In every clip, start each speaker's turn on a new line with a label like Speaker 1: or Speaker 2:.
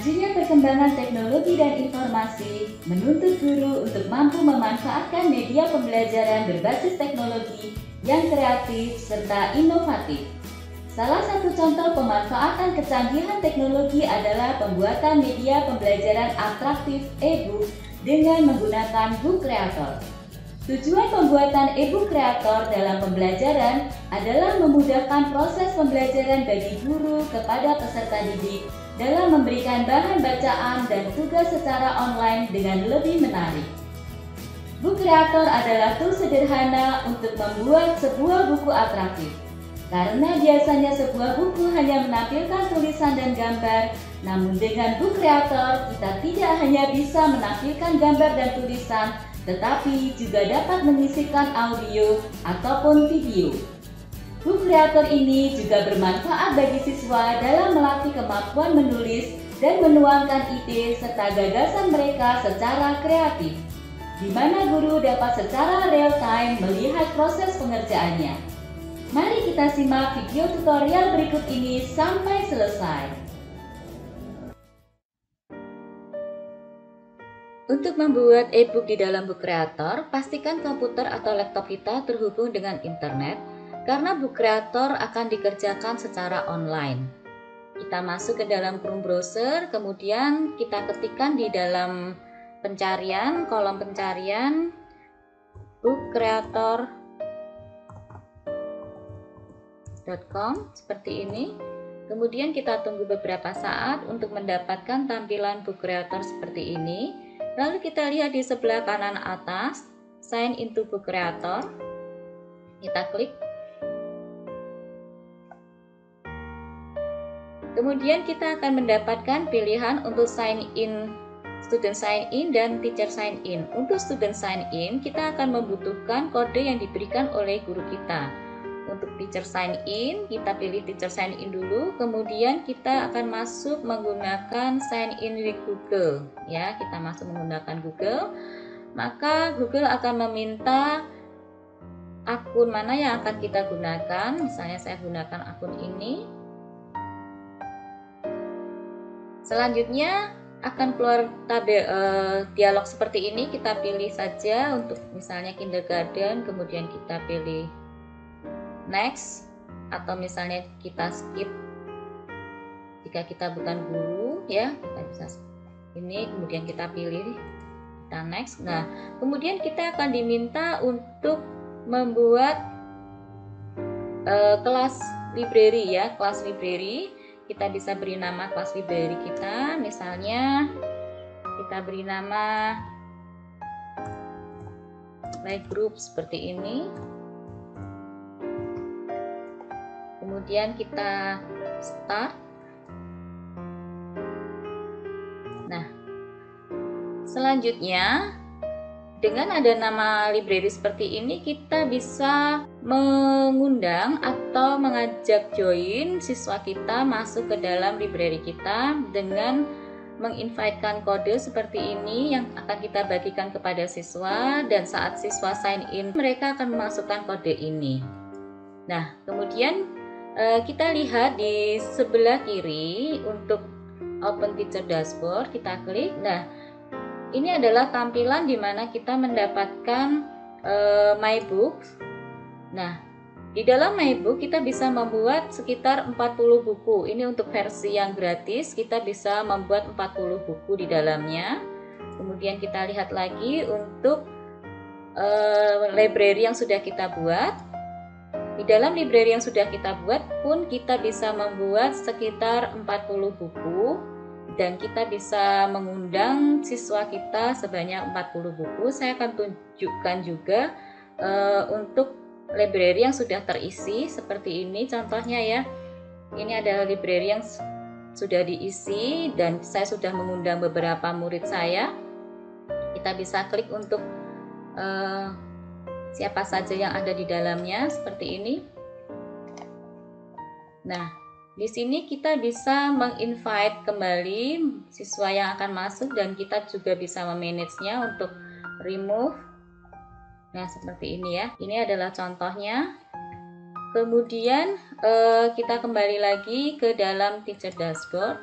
Speaker 1: Majunya perkembangan teknologi dan informasi menuntut guru untuk mampu memanfaatkan media pembelajaran berbasis teknologi yang kreatif serta inovatif. Salah satu contoh pemanfaatan kecanggihan teknologi adalah pembuatan media pembelajaran atraktif e-book dengan menggunakan Book Creator. Tujuan pembuatan e-book kreator dalam pembelajaran adalah memudahkan proses pembelajaran bagi guru kepada peserta didik dalam memberikan bahan bacaan dan tugas secara online dengan lebih menarik. Book Creator adalah tools sederhana untuk membuat sebuah buku atraktif. Karena biasanya sebuah buku hanya menampilkan tulisan dan gambar, namun dengan Book Creator kita tidak hanya bisa menampilkan gambar dan tulisan, tetapi juga dapat mengisikan audio ataupun video. Book Creator ini juga bermanfaat bagi siswa dalam melatih kemampuan menulis dan menuangkan ide serta gagasan mereka secara kreatif, di mana guru dapat secara real-time melihat proses pengerjaannya. Mari kita simak video tutorial berikut ini sampai selesai. Untuk membuat e-book di dalam Book Creator, pastikan komputer atau laptop kita terhubung dengan internet, karena Book Creator akan dikerjakan secara online. Kita masuk ke dalam Chrome browser, kemudian kita ketikkan di dalam pencarian, kolom pencarian, bookcreator.com seperti ini. Kemudian kita tunggu beberapa saat untuk mendapatkan tampilan Book Creator seperti ini. Lalu kita lihat di sebelah kanan atas, Sign into Book Creator. Kita klik. Kemudian kita akan mendapatkan pilihan untuk sign in, student sign in dan teacher sign in. Untuk student sign in, kita akan membutuhkan kode yang diberikan oleh guru kita. Untuk teacher sign in, kita pilih teacher sign in dulu, kemudian kita akan masuk menggunakan sign in with Google. Ya, kita masuk menggunakan Google, maka Google akan meminta akun mana yang akan kita gunakan. Misalnya saya gunakan akun ini. Selanjutnya akan keluar tabel dialog seperti ini. Kita pilih saja untuk misalnya kindergarten, kemudian kita pilih next, atau misalnya kita skip jika kita bukan guru, ya kita bisa ini, kemudian kita pilih, kita next. Nah, kemudian kita akan diminta untuk membuat kelas library, ya, kelas library. Kita bisa beri nama kelas library kita, misalnya kita beri nama playgroup seperti ini. Kemudian kita start. Nah, selanjutnya dengan ada nama library seperti ini, kita bisa mengundang atau mengajak join siswa kita masuk ke dalam library kita dengan menginvitekan kode seperti ini yang akan kita bagikan kepada siswa, dan saat siswa sign in mereka akan memasukkan kode ini. Nah, kemudian kita lihat di sebelah kiri untuk Open Teacher Dashboard, kita klik. Nah, ini adalah tampilan di mana kita mendapatkan My Books. Nah, di dalam My Book kita bisa membuat sekitar 40 buku. Ini untuk versi yang gratis, kita bisa membuat 40 buku di dalamnya. Kemudian kita lihat lagi untuk library yang sudah kita buat. Di dalam library yang sudah kita buat pun kita bisa membuat sekitar 40 buku, dan kita bisa mengundang siswa kita sebanyak 40 buku. Saya akan tunjukkan juga untuk library yang sudah terisi seperti ini contohnya, ya. Ini adalah library yang sudah diisi dan saya sudah mengundang beberapa murid saya. Kita bisa klik untuk siapa saja yang ada di dalamnya seperti ini. Nah, di sini kita bisa menginvite kembali siswa yang akan masuk, dan kita juga bisa memanage-nya untuk remove. Nah, seperti ini, ya. Ini adalah contohnya. Kemudian kita kembali lagi ke dalam Teacher Dashboard.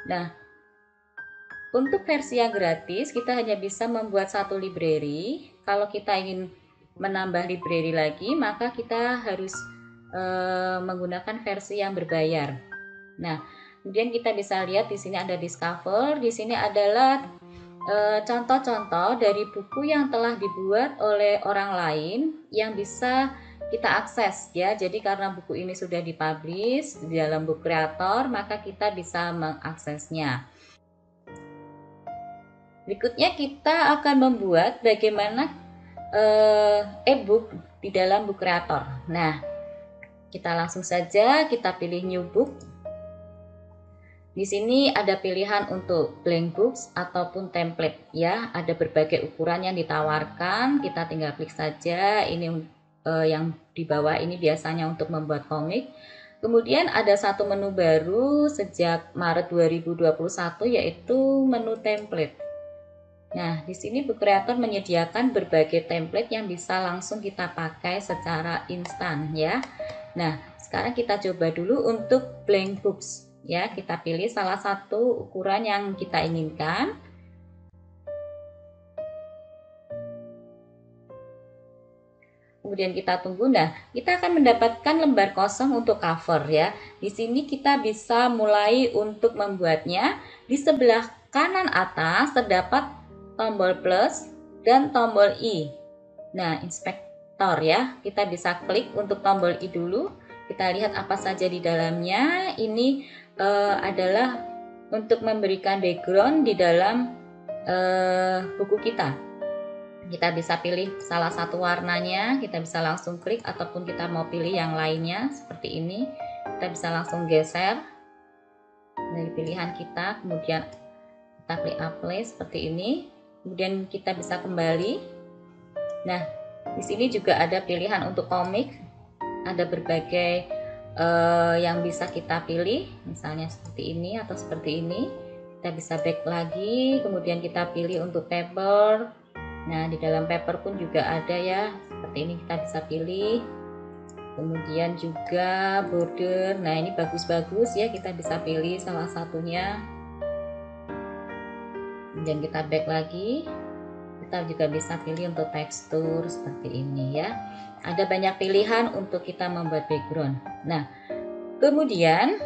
Speaker 1: Nah, Untuk versi yang gratis, kita hanya bisa membuat satu library. Kalau kita ingin menambah library lagi, maka kita harus menggunakan versi yang berbayar. Nah, kemudian kita bisa lihat di sini ada discover. Di sini adalah contoh-contoh dari buku yang telah dibuat oleh orang lain yang bisa kita akses ya. Jadi karena buku ini sudah dipublish di dalam Book Creator, maka kita bisa mengaksesnya. Berikutnya kita akan membuat bagaimana e-book di dalam Book Creator. Nah, kita langsung saja kita pilih New Book. Di sini ada pilihan untuk blank books ataupun template ya. Ada berbagai ukuran yang ditawarkan. Kita tinggal klik saja. Ini yang di bawah ini biasanya untuk membuat komik. Kemudian ada satu menu baru sejak Maret 2021 yaitu menu template. Nah, di sini Book Creator menyediakan berbagai template yang bisa langsung kita pakai secara instan ya. Nah, sekarang kita coba dulu untuk blank books ya. Kita pilih salah satu ukuran yang kita inginkan. Kemudian kita tunggu. Nah, kita akan mendapatkan lembar kosong untuk cover ya. Di sini kita bisa mulai untuk membuatnya. Di sebelah kanan atas terdapat tombol plus dan tombol I. Nah, inspektor ya, kita bisa klik untuk tombol I dulu. Kita lihat apa saja di dalamnya. Ini adalah untuk memberikan background di dalam buku kita. Kita bisa pilih salah satu warnanya, kita bisa langsung klik ataupun kita mau pilih yang lainnya seperti ini. Kita bisa langsung geser dari pilihan kita, kemudian kita klik apply seperti ini. Kemudian kita bisa kembali. Nah, di sini juga ada pilihan untuk komik. Ada berbagai yang bisa kita pilih, misalnya seperti ini atau seperti ini. Kita bisa back lagi, kemudian kita pilih untuk paper. Nah, di dalam paper pun juga ada ya, seperti ini kita bisa pilih. Kemudian juga border. Nah, ini bagus-bagus ya, kita bisa pilih salah satunya. Dan kita back lagi, kita juga bisa pilih untuk tekstur seperti ini ya. Ada banyak pilihan untuk kita membuat background. Nah, kemudian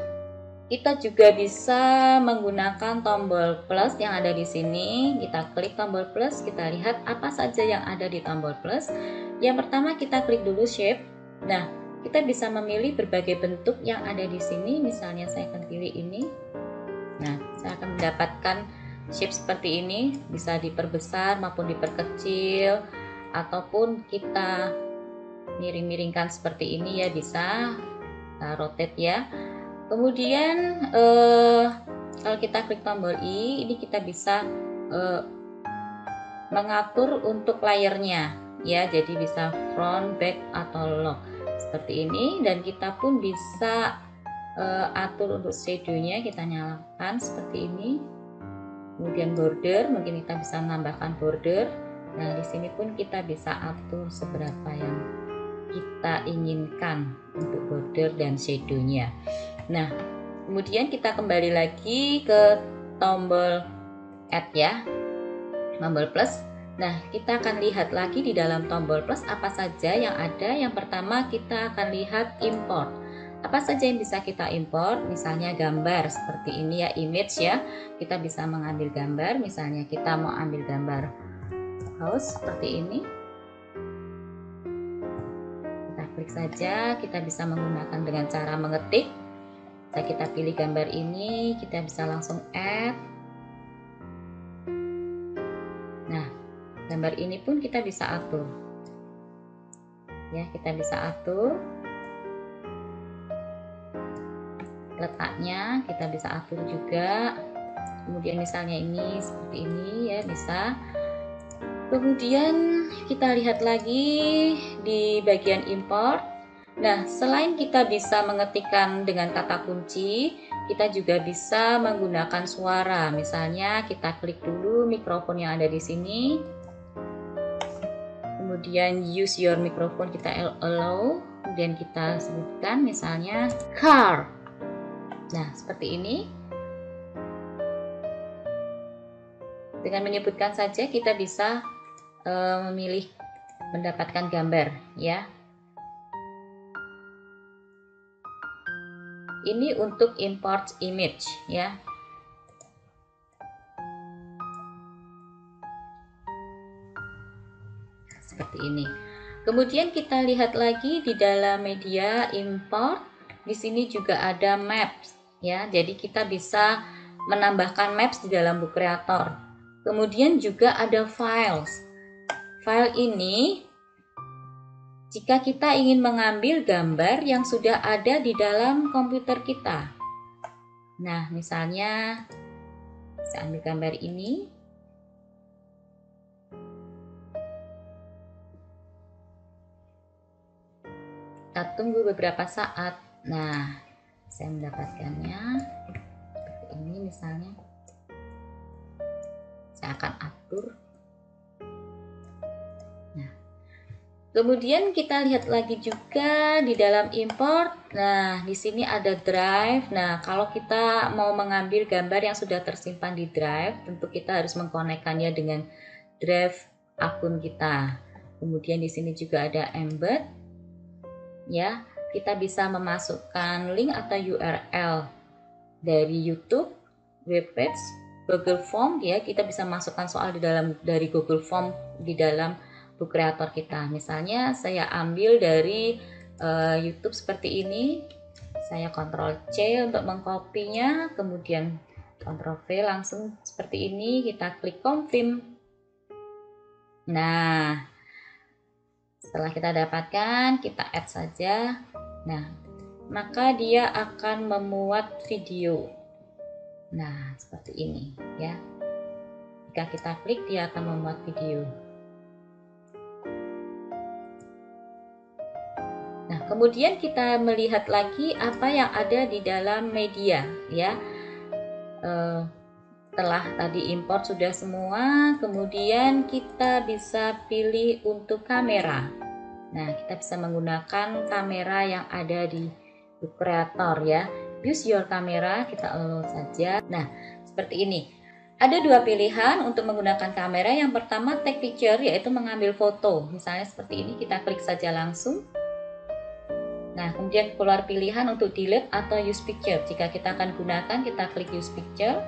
Speaker 1: kita juga bisa menggunakan tombol plus yang ada di sini. Kita klik tombol plus, kita lihat apa saja yang ada di tombol plus. Yang pertama kita klik dulu shape. Nah, kita bisa memilih berbagai bentuk yang ada di sini. Misalnya saya akan pilih ini. Nah, saya akan mendapatkan shape seperti ini, bisa diperbesar maupun diperkecil, ataupun kita miring-miringkan seperti ini ya, bisa rotate ya. Kemudian kalau kita klik tombol I, ini kita bisa mengatur untuk layernya ya, jadi bisa front, back atau lock seperti ini. Dan kita pun bisa atur untuk shadownya, kita nyalakan seperti ini. Kemudian border, mungkin kita bisa menambahkan border. Nah, di sini pun kita bisa atur seberapa yang kita inginkan untuk border dan shadownya. Nah, kemudian kita kembali lagi ke tombol add ya, tombol plus. Nah, kita akan lihat lagi di dalam tombol plus apa saja yang ada. Yang pertama kita akan lihat import. Apa saja yang bisa kita import, misalnya gambar seperti ini ya, image ya. Kita bisa mengambil gambar, misalnya kita mau ambil gambar house seperti ini. Kita klik saja, kita bisa menggunakan dengan cara mengetik. Nah, kita pilih gambar ini, kita bisa langsung add. Nah, gambar ini pun kita bisa atur. Ya, kita bisa atur letaknya, kita bisa atur juga. Kemudian misalnya ini seperti ini ya, bisa. Kemudian kita lihat lagi di bagian import. Nah, selain kita bisa mengetikkan dengan kata kunci, kita juga bisa menggunakan suara. Misalnya kita klik dulu mikrofon yang ada di sini. Kemudian use your microphone, kita allow. Kemudian kita sebutkan misalnya car. Nah, seperti ini. Dengan menyebutkan saja kita bisa memilih mendapatkan gambar ya. Ini untuk import image ya. Seperti ini. Kemudian kita lihat lagi di dalam media import. Di sini juga ada maps ya. Jadi kita bisa menambahkan maps di dalam Book Creator. Kemudian juga ada files. File ini jika kita ingin mengambil gambar yang sudah ada di dalam komputer kita. Nah, misalnya saya ambil gambar ini. Kita tunggu beberapa saat. Nah, saya mendapatkannya seperti ini misalnya. Saya akan atur. Nah, kemudian kita lihat lagi juga di dalam import. Nah, di sini ada drive. Nah, kalau kita mau mengambil gambar yang sudah tersimpan di drive, tentu kita harus mengkonekkannya dengan drive akun kita. Kemudian di sini juga ada embed. Ya, kita bisa memasukkan link atau URL dari YouTube, webpage, Google Form ya. Kita bisa masukkan soal dari Google Form di dalam Book Creator kita. Misalnya saya ambil dari YouTube seperti ini. Saya Ctrl C untuk mengkopinya, kemudian Ctrl V langsung seperti ini. Kita klik confirm. Nah, setelah kita dapatkan, kita add saja. Nah, maka dia akan memuat video. Nah, seperti ini ya. Jika kita klik, dia akan memuat video. Nah, kemudian kita melihat lagi apa yang ada di dalam media ya. Setelah tadi import sudah semua, kemudian kita bisa pilih untuk kamera. Nah, kita bisa menggunakan kamera yang ada di Book Creator ya. Use your camera, kita allow saja. Nah, seperti ini. Ada dua pilihan untuk menggunakan kamera. Yang pertama take picture, yaitu mengambil foto. Misalnya seperti ini, kita klik saja langsung. Nah, kemudian keluar pilihan untuk delete atau use picture. Jika kita akan gunakan, kita klik use picture.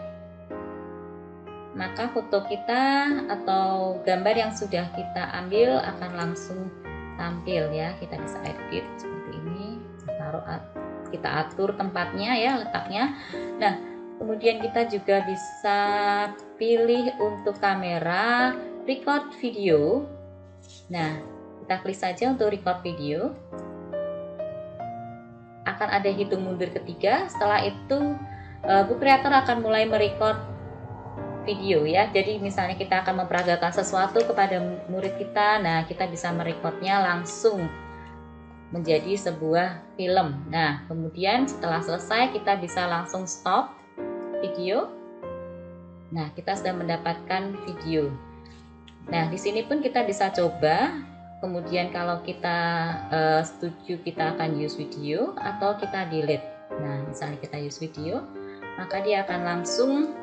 Speaker 1: Maka foto kita atau gambar yang sudah kita ambil akan langsung tampil ya. Kita bisa edit seperti ini, kita atur tempatnya ya, letaknya. Nah, kemudian kita juga bisa pilih untuk kamera record video. Nah, kita klik saja untuk record video. Akan ada hitung mundur ketiga. Setelah itu Book Creator akan mulai merecord video ya. Jadi misalnya kita akan memperagakan sesuatu kepada murid kita, nah kita bisa merekodnya langsung menjadi sebuah film. Nah, kemudian setelah selesai kita bisa langsung stop video. Nah, kita sudah mendapatkan video. Nah, di sini pun kita bisa coba. Kemudian kalau kita setuju, kita akan use video atau kita delete. Nah, misalnya kita use video, maka dia akan langsung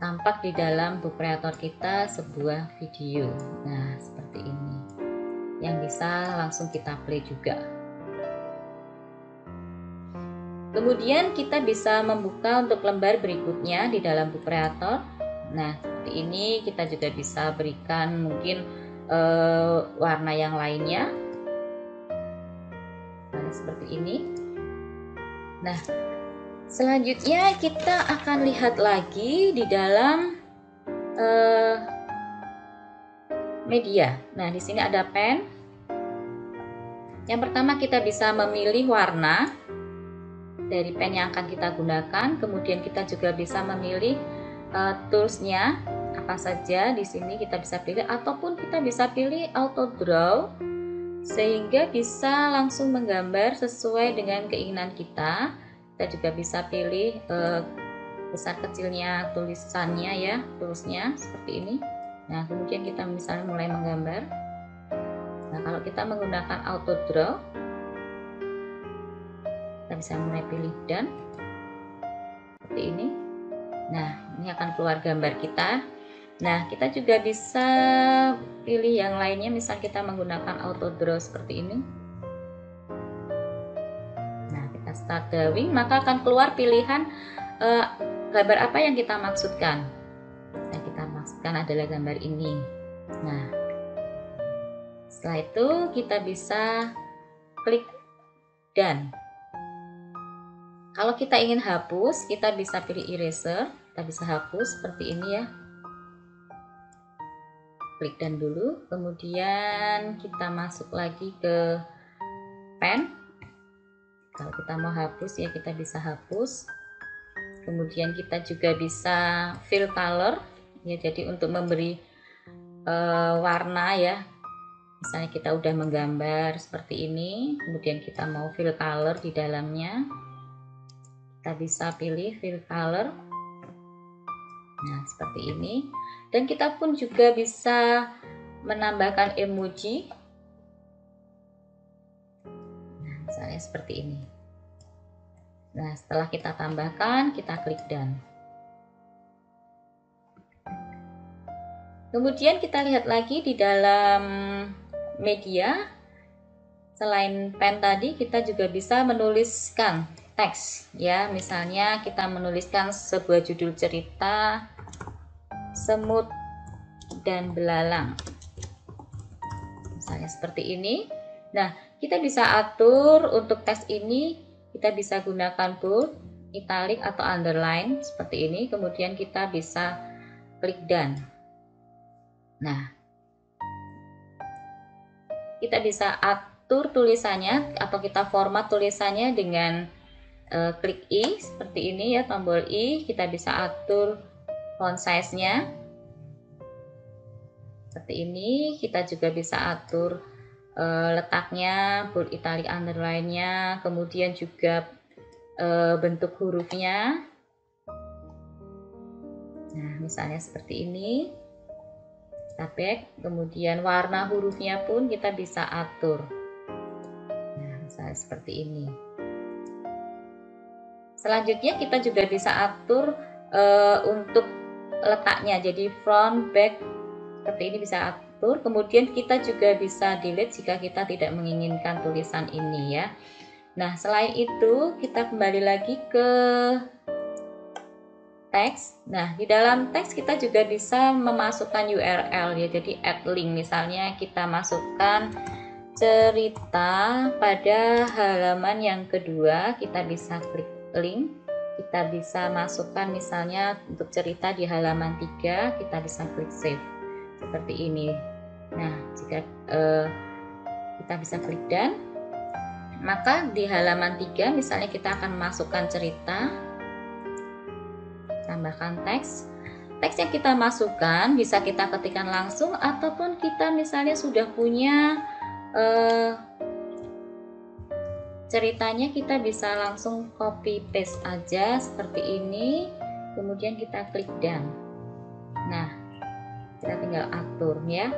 Speaker 1: tampak di dalam Book Creator kita sebuah video. Nah, seperti ini. Yang bisa langsung kita play juga. Kemudian kita bisa membuka untuk lembar berikutnya di dalam Book Creator. Nah, seperti ini kita juga bisa berikan mungkin warna yang lainnya. Nah, seperti ini. Nah, selanjutnya kita akan lihat lagi di dalam media. Nah, di sini ada pen. Yang pertama kita bisa memilih warna dari pen yang akan kita gunakan. Kemudian kita juga bisa memilih toolsnya apa saja. Di sini kita bisa pilih, ataupun kita bisa pilih auto draw sehingga bisa langsung menggambar sesuai dengan keinginan kita. Kita juga bisa pilih besar kecilnya tulisannya ya, tulisnya seperti ini. Nah, kemudian kita misalnya mulai menggambar. Nah, kalau kita menggunakan auto draw, kita bisa mulai pilih dan seperti ini. Nah, ini akan keluar gambar kita. Nah, kita juga bisa pilih yang lainnya, misal kita menggunakan auto draw seperti ini. Nah, kita start drawing, maka akan keluar pilihan gambar apa yang kita maksudkan. Yang kita maksudkan adalah gambar ini. Nah, setelah itu kita bisa klik done. Kalau kita ingin hapus, kita bisa pilih eraser. Kita bisa hapus seperti ini ya. Klik done dulu, kemudian kita masuk lagi ke pen. Kalau kita mau hapus ya kita bisa hapus. Kemudian kita juga bisa fill color ya, jadi untuk memberi warna ya. Misalnya kita udah menggambar seperti ini, kemudian kita mau fill color di dalamnya, kita bisa pilih fill color. Nah, seperti ini. Dan kita pun juga bisa menambahkan emoji. Nah, misalnya seperti ini. Nah, setelah kita tambahkan, kita klik done. Kemudian kita lihat lagi di dalam media. Selain pen tadi, kita juga bisa menuliskan teks ya. Misalnya kita menuliskan sebuah judul cerita, semut dan belalang, misalnya seperti ini. Nah, kita bisa atur untuk teks ini, kita bisa gunakan bold, italic atau underline seperti ini. Kemudian kita bisa klik done. Nah, kita bisa atur tulisannya atau kita format tulisannya dengan klik I seperti ini ya, tombol I. Kita bisa atur font size-nya seperti ini. Kita juga bisa atur letaknya, bold, italic, underline-nya, kemudian juga bentuk hurufnya. Nah, misalnya seperti ini. Kita back, kemudian warna hurufnya pun kita bisa atur. Nah, misalnya seperti ini. Selanjutnya kita juga bisa atur untuk letaknya, jadi front, back, seperti ini bisa atur. Kemudian kita juga bisa delete jika kita tidak menginginkan tulisan ini ya. Nah, selain itu kita kembali lagi ke teks. Nah, di dalam teks kita juga bisa memasukkan URL ya, jadi add link. Misalnya kita masukkan cerita pada halaman yang kedua, kita bisa klik link. Kita bisa masukkan misalnya untuk cerita di halaman 3, kita bisa klik save seperti ini. Nah, jika kita bisa klik done, maka di halaman 3 misalnya kita akan masukkan cerita, tambahkan teks. Teks yang kita masukkan bisa kita ketikkan langsung, ataupun kita misalnya sudah punya ceritanya, kita bisa langsung copy paste aja seperti ini, kemudian kita klik done. Nah, kita tinggal atur ya.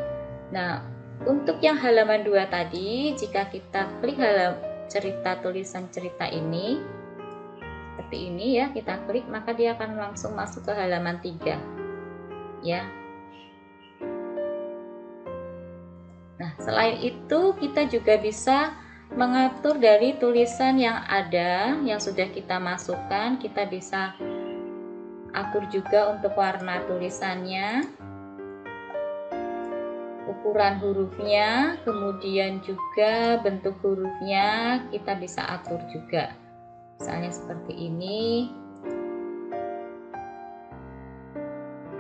Speaker 1: Nah, untuk yang halaman 2 tadi, jika kita klik cerita, tulisan cerita ini seperti ini ya, kita klik, maka dia akan langsung masuk ke halaman 3 ya. Nah, selain itu kita juga bisa mengatur dari tulisan yang ada, yang sudah kita masukkan. Kita bisa atur juga untuk warna tulisannya, ukuran hurufnya, kemudian juga bentuk hurufnya kita bisa atur juga. Misalnya seperti ini.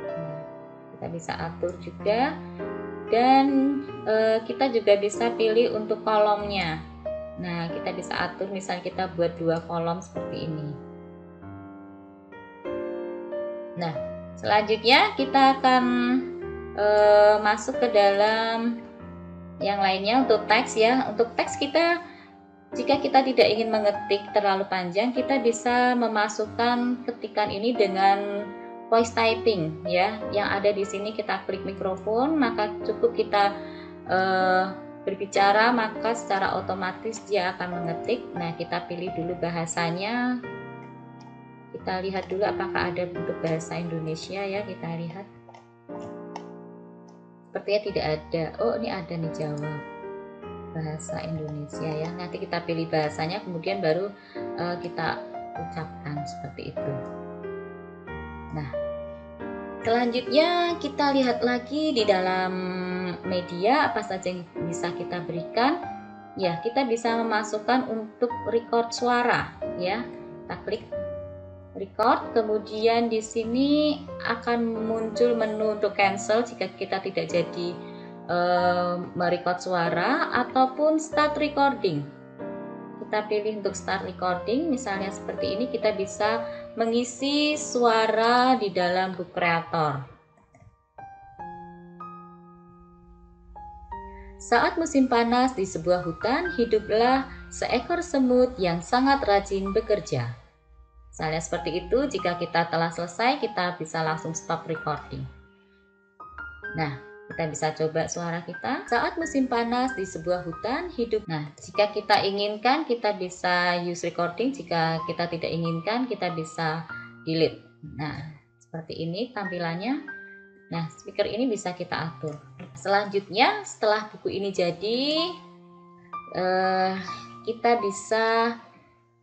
Speaker 1: Nah, kita bisa atur juga. Dan kita juga bisa pilih untuk kolomnya. Nah, kita bisa atur, misalnya kita buat 2 kolom seperti ini. Nah, selanjutnya kita akan masuk ke dalam yang lainnya untuk teks ya. Untuk teks kita, jika kita tidak ingin mengetik terlalu panjang, kita bisa memasukkan ketikan ini dengan voice typing ya. Yang ada di sini kita klik mikrofon, maka cukup kita berbicara, maka secara otomatis dia akan mengetik. Nah, kita pilih dulu bahasanya, Kita lihat dulu apakah ada bentuk bahasa Indonesia ya, kita lihat. Sepertinya tidak ada. Oh, ini ada nih, jawab bahasa Indonesia ya. Nanti kita pilih bahasanya, kemudian baru kita ucapkan seperti itu. Nah, selanjutnya kita lihat lagi di dalam media apa saja yang bisa kita berikan. Ya, kita bisa memasukkan untuk record suara ya. Kita klik record, kemudian di sini akan muncul menu untuk cancel jika kita tidak jadi merecord suara, ataupun start recording. Kita pilih untuk start recording, misalnya seperti ini. Kita bisa mengisi suara di dalam Book Creator. Saat musim panas di sebuah hutan, hiduplah seekor semut yang sangat rajin bekerja. Misalnya seperti itu. Jika kita telah selesai, kita bisa langsung stop recording. Nah, kita bisa coba suara kita. Saat musim panas di sebuah hutan, hidup. Nah, jika kita inginkan, kita bisa use recording. Jika kita tidak inginkan, kita bisa delete. Nah, seperti ini tampilannya. Nah, speaker ini bisa kita atur. Selanjutnya, setelah buku ini jadi, kita bisa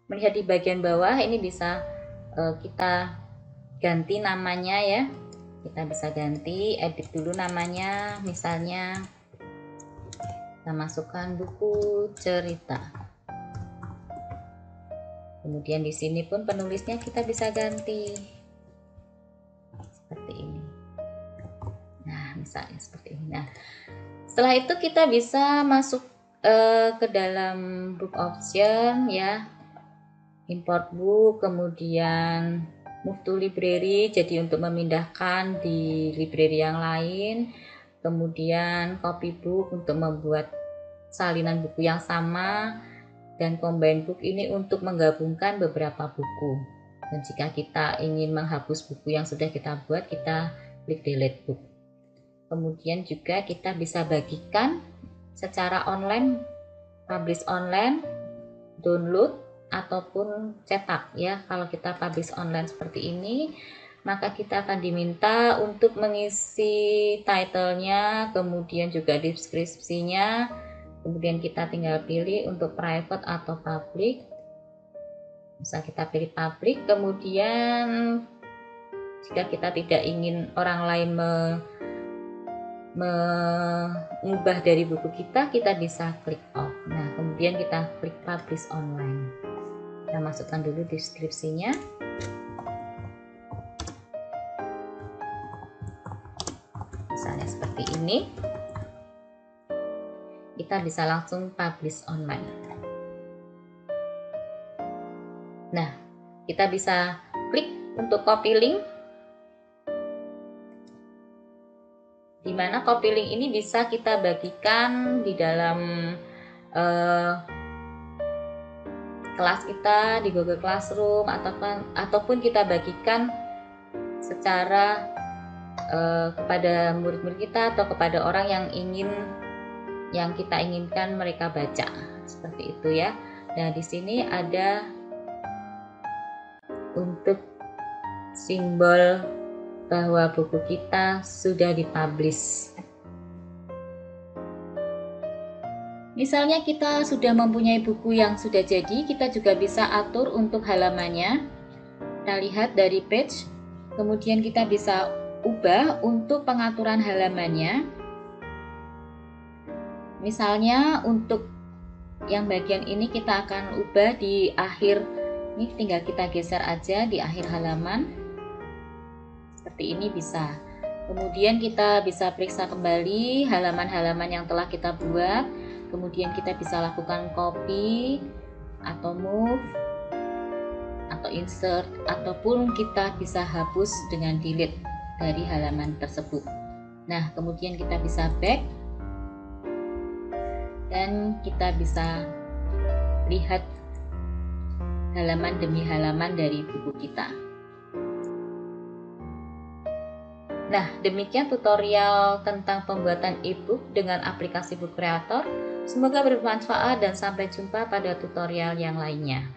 Speaker 1: melihat di bagian bawah. Ini bisa kita ganti namanya ya. Kita bisa ganti, edit dulu namanya, misalnya kita masukkan buku cerita. Kemudian di sini pun penulisnya kita bisa ganti seperti ini. Nah, misalnya seperti ini. Nah, setelah itu kita bisa masuk ke dalam book option ya, import book, kemudian move to library, jadi untuk memindahkan di library yang lain. Kemudian copy book untuk membuat salinan buku yang sama, dan combine book ini untuk menggabungkan beberapa buku. Dan jika kita ingin menghapus buku yang sudah kita buat, kita klik delete book. Kemudian juga kita bisa bagikan secara online, publish online, download, ataupun cetak ya. Kalau kita publish online seperti ini, maka kita akan diminta untuk mengisi title-nya, kemudian juga deskripsinya. Kemudian kita tinggal pilih untuk private atau public. Bisa kita pilih public. Kemudian jika kita tidak ingin orang lain mengubah dari buku kita bisa klik off. Nah, kemudian kita klik publish online. Kita masukkan dulu deskripsinya. Misalnya seperti ini. Kita bisa langsung publish online. Nah, kita bisa klik untuk copy link, di mana copy link ini bisa kita bagikan di dalam kelas kita di Google Classroom, ataupun kita bagikan secara kepada murid-murid kita atau kepada orang yang kita inginkan mereka baca, seperti itu ya. Nah, di sini ada untuk simbol bahwa buku kita sudah dipublish. Misalnya kita sudah mempunyai buku yang sudah jadi, kita juga bisa atur untuk halamannya. Kita lihat dari page, kemudian kita bisa ubah untuk pengaturan halamannya. Misalnya untuk yang bagian ini kita akan ubah di akhir, ini tinggal kita geser aja di akhir halaman. Seperti ini bisa. Kemudian kita bisa periksa kembali halaman-halaman yang telah kita buat. Kemudian kita bisa lakukan copy atau move atau insert, ataupun kita bisa hapus dengan delete dari halaman tersebut. Nah, kemudian kita bisa back dan kita bisa lihat halaman demi halaman dari buku kita. Nah, demikian tutorial tentang pembuatan e-book dengan aplikasi Book Creator. Semoga bermanfaat dan sampai jumpa pada tutorial yang lainnya.